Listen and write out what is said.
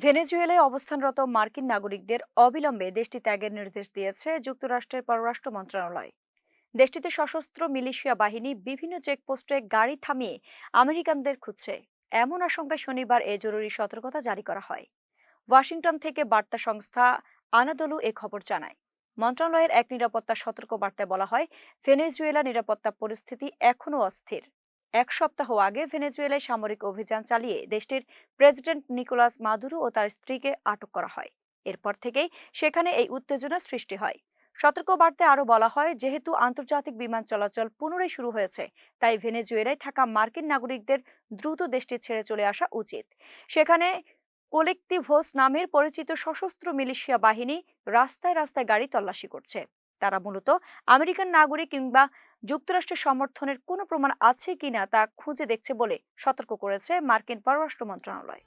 ভেনেজুয়েলায় অবস্থানরত মার্কিন নাগরিকদের অবিলম্বে দেশটি ত্যাগের নির্দেশ দিয়েছে যুক্তরাষ্ট্রের পররাষ্ট্র মন্ত্রণালয়। দেশটিতে সশস্ত্র মিলিশিয়া বাহিনী বিভিন্ন চেকপোস্টে গাড়ি থামিয়ে আমেরিকানদের খুঁজছে, এমন আশঙ্কায় শনিবার এ জরুরি সতর্কতা জারি করা হয়। ওয়াশিংটন থেকে বার্তা সংস্থা আনাদোলু এ খবর জানায়। মন্ত্রণালয়ের এক নিরাপত্তা সতর্ক বার্তায় বলা হয়, ভেনেজুয়েলা নিরাপত্তা পরিস্থিতি এখনও অস্থির। এক সপ্তাহ আগে ভেনেজুয়েলায় সামরিক অভিযান চালিয়ে দেশটির প্রেসিডেন্ট নিকোলাস মাদুরো ও তার স্ত্রীকে আটক করা হয়। এরপর থেকেই সেখানে এই উত্তেজনা সৃষ্টি হয়। সতর্ক বার্তায় আরও বলা হয়, যেহেতু আন্তর্জাতিক বিমান চলাচল পুনরায় শুরু হয়েছে, তাই ভেনেজুয়েলায় থাকা মার্কিন নাগরিকদের দ্রুত দেশটি ছেড়ে চলে আসা উচিত। সেখানে কোলেক্টিভোস নামের পরিচিত সশস্ত্র মিলিশিয়া বাহিনী রাস্তায় রাস্তায় গাড়ি তল্লাশি করছে। তারা মূলত আমেরিকান নাগরিক কিংবা যুক্তরাষ্ট্রের সমর্থনের কোনো প্রমাণ আছে কিনা তা খুঁজে দেখছে বলে সতর্ক করেছে মার্কিন পররাষ্ট্র মন্ত্রণালয়।